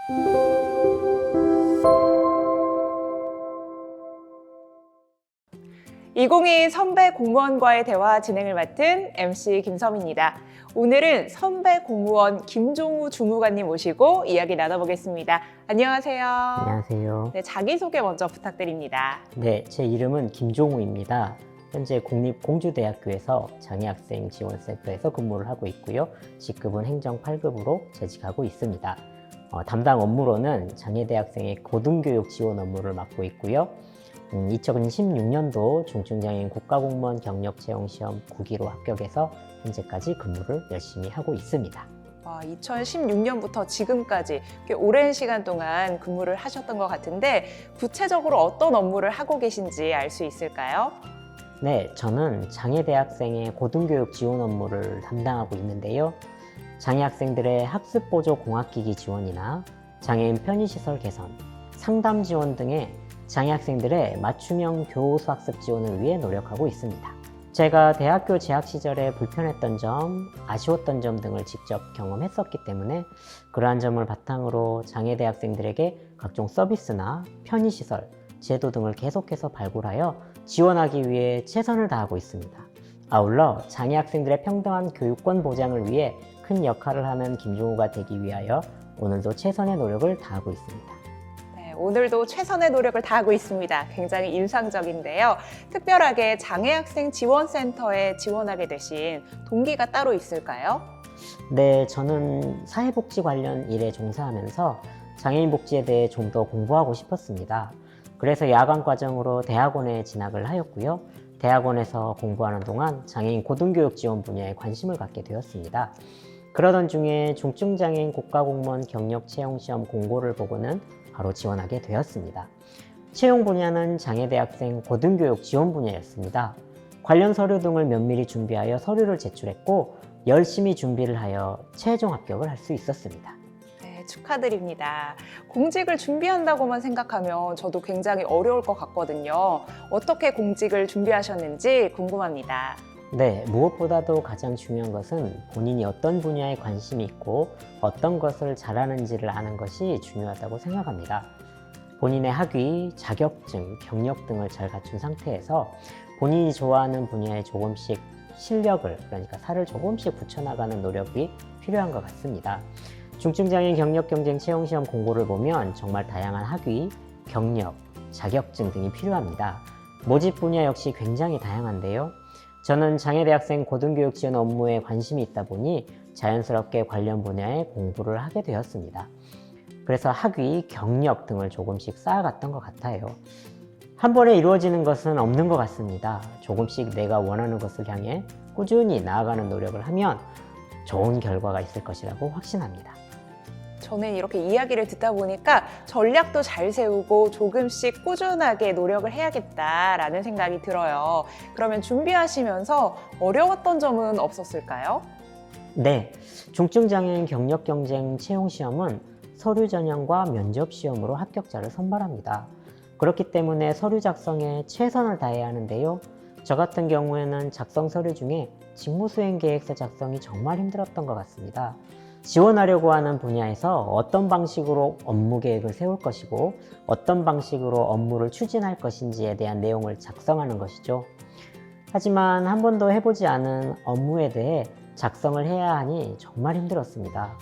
(2022) 선배 공무원과의 대화 진행을 맡은 MC 김섬입니다. 오늘은 선배 공무원 김종우 주무관님 모시고 이야기 나눠보겠습니다. 안녕하세요. 안녕하세요. 네, 자기소개 먼저 부탁드립니다. 네, 제 이름은 김종우입니다. 현재 국립공주대학교에서 장애학생 지원센터에서 근무를 하고 있고요. 직급은 행정 8급으로 재직하고 있습니다. 담당 업무로는 장애대학생의 고등교육 지원 업무를 맡고 있고요. 2016년도 중증장애인 국가공무원 경력채용시험 9기로 합격해서 현재까지 근무를 열심히 하고 있습니다. 2016년부터 지금까지 꽤 오랜 시간 동안 근무를 하셨던 것 같은데 구체적으로 어떤 업무를 하고 계신지 알 수 있을까요? 네, 저는 장애대학생의 고등교육 지원 업무를 담당하고 있는데요. 장애학생들의 학습보조 공학기기 지원이나 장애인 편의시설 개선, 상담 지원 등의 장애학생들의 맞춤형 교우수학습 지원을 위해 노력하고 있습니다. 제가 대학교 재학 시절에 불편했던 점, 아쉬웠던 점 등을 직접 경험했었기 때문에 그러한 점을 바탕으로 장애대학생들에게 각종 서비스나 편의시설, 제도 등을 계속해서 발굴하여 지원하기 위해 최선을 다하고 있습니다. 아울러 장애학생들의 평등한 교육권 보장을 위해 큰 역할을 하는 김종우가 되기 위하여 오늘도 최선의 노력을 다하고 있습니다. 오늘도 최선의 노력을 다하고 있습니다. 굉장히 인상적인데요. 특별하게 장애학생 지원센터에 지원하게 되신 동기가 따로 있을까요? 네, 저는 사회복지 관련 일에 종사하면서 장애인 복지에 대해 좀 더 공부하고 싶었습니다. 그래서 야간 과정으로 대학원에 진학을 하였고요. 대학원에서 공부하는 동안 장애인 고등교육 지원 분야에 관심을 갖게 되었습니다. 그러던 중에 중증장애인 국가공무원 경력채용시험 공고를 보고는 바로 지원하게 되었습니다. 채용 분야는 장애대학생 고등교육 지원 분야였습니다. 관련 서류 등을 면밀히 준비하여 서류를 제출했고 열심히 준비를 하여 최종 합격을 할 수 있었습니다. 네, 축하드립니다. 공직을 준비한다고만 생각하면 저도 굉장히 어려울 것 같거든요. 어떻게 공직을 준비하셨는지 궁금합니다. 네, 무엇보다도 가장 중요한 것은 본인이 어떤 분야에 관심이 있고 어떤 것을 잘하는지를 아는 것이 중요하다고 생각합니다. 본인의 학위, 자격증, 경력 등을 잘 갖춘 상태에서 본인이 좋아하는 분야에 조금씩 실력을, 그러니까 살을 조금씩 붙여나가는 노력이 필요한 것 같습니다. 중증장애인 경력경쟁 채용시험 공고를 보면 정말 다양한 학위, 경력, 자격증 등이 필요합니다. 모집 분야 역시 굉장히 다양한데요. 저는 장애대학생 고등교육 지원 업무에 관심이 있다 보니 자연스럽게 관련 분야에 공부를 하게 되었습니다. 그래서 학위, 경력 등을 조금씩 쌓아갔던 것 같아요. 한 번에 이루어지는 것은 없는 것 같습니다. 조금씩 내가 원하는 것을 향해 꾸준히 나아가는 노력을 하면 좋은 결과가 있을 것이라고 확신합니다. 저는 이렇게 이야기를 듣다 보니까 전략도 잘 세우고 조금씩 꾸준하게 노력을 해야겠다라는 생각이 들어요. 그러면 준비하시면서 어려웠던 점은 없었을까요? 네, 중증장애인 경력경쟁 채용시험은 서류 전형과 면접 시험으로 합격자를 선발합니다. 그렇기 때문에 서류 작성에 최선을 다해야 하는데요. 저 같은 경우에는 작성 서류 중에 직무수행계획서 작성이 정말 힘들었던 것 같습니다. 지원하려고 하는 분야에서 어떤 방식으로 업무 계획을 세울 것이고 어떤 방식으로 업무를 추진할 것인지에 대한 내용을 작성하는 것이죠. 하지만 한 번도 해보지 않은 업무에 대해 작성을 해야 하니 정말 힘들었습니다.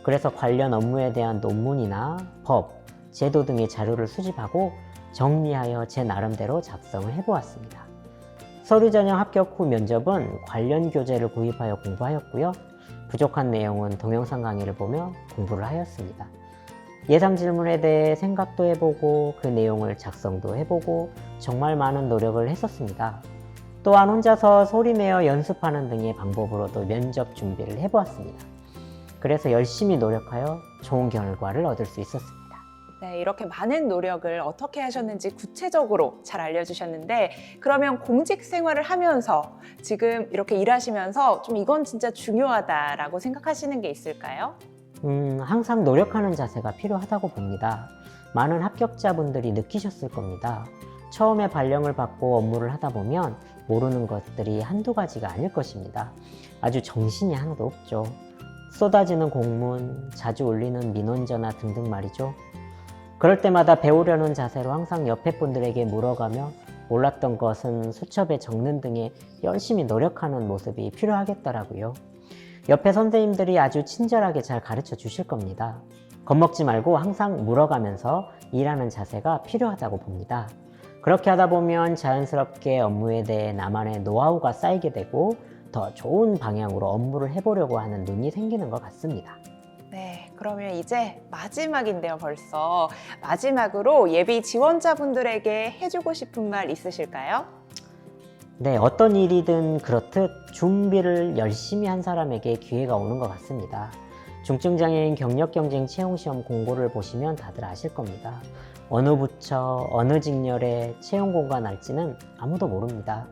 그래서 관련 업무에 대한 논문이나 법, 제도 등의 자료를 수집하고 정리하여 제 나름대로 작성을 해보았습니다. 서류 전형 합격 후 면접은 관련 교재를 구입하여 공부하였고요. 부족한 내용은 동영상 강의를 보며 공부를 하였습니다. 예상 질문에 대해 생각도 해보고 그 내용을 작성도 해보고 정말 많은 노력을 했었습니다. 또한 혼자서 소리내어 연습하는 등의 방법으로도 면접 준비를 해보았습니다. 그래서 열심히 노력하여 좋은 결과를 얻을 수 있었습니다. 네, 이렇게 많은 노력을 어떻게 하셨는지 구체적으로 잘 알려주셨는데 그러면 공직 생활을 하면서 지금 이렇게 일하시면서 좀 이건 진짜 중요하다라고 생각하시는 게 있을까요? 항상 노력하는 자세가 필요하다고 봅니다. 많은 합격자분들이 느끼셨을 겁니다. 처음에 발령을 받고 업무를 하다 보면 모르는 것들이 한두 가지가 아닐 것입니다. 아주 정신이 하나도 없죠. 쏟아지는 공문, 자주 울리는 민원전화 등등 말이죠. 그럴 때마다 배우려는 자세로 항상 옆에 분들에게 물어가며 몰랐던 것은 수첩에 적는 등의 열심히 노력하는 모습이 필요하겠더라고요. 옆에 선생님들이 아주 친절하게 잘 가르쳐 주실 겁니다. 겁먹지 말고 항상 물어가면서 일하는 자세가 필요하다고 봅니다. 그렇게 하다 보면 자연스럽게 업무에 대해 나만의 노하우가 쌓이게 되고 더 좋은 방향으로 업무를 해보려고 하는 눈이 생기는 것 같습니다. 네, 그러면 이제 마지막인데요, 벌써. 마지막으로 예비 지원자분들에게 해주고 싶은 말 있으실까요? 네, 어떤 일이든 그렇듯 준비를 열심히 한 사람에게 기회가 오는 것 같습니다. 중증장애인 경력경쟁 채용시험 공고를 보시면 다들 아실 겁니다. 어느 부처, 어느 직렬에 채용 공고가 날지는 아무도 모릅니다.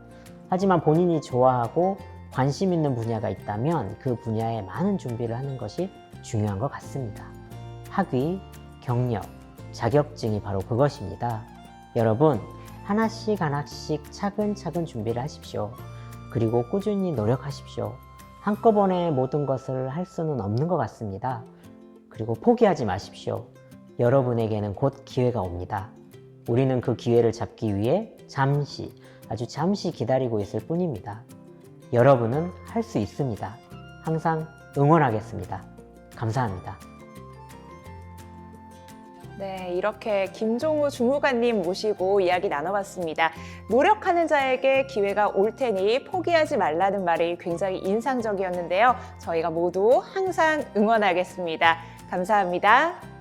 하지만 본인이 좋아하고 관심 있는 분야가 있다면 그 분야에 많은 준비를 하는 것이 중요한 것 같습니다. 학위, 경력, 자격증이 바로 그것입니다. 여러분, 하나씩 차근차근 준비를 하십시오. 그리고 꾸준히 노력하십시오. 한꺼번에 모든 것을 할 수는 없는 것 같습니다. 그리고 포기하지 마십시오. 여러분에게는 곧 기회가 옵니다. 우리는 그 기회를 잡기 위해 아주 잠시 기다리고 있을 뿐입니다. 여러분은 할 수 있습니다. 항상 응원하겠습니다. 감사합니다. 네, 이렇게 김종우 주무관님 모시고 이야기 나눠봤습니다. 노력하는 자에게 기회가 올 테니 포기하지 말라는 말이 굉장히 인상적이었는데요. 저희가 모두 항상 응원하겠습니다. 감사합니다.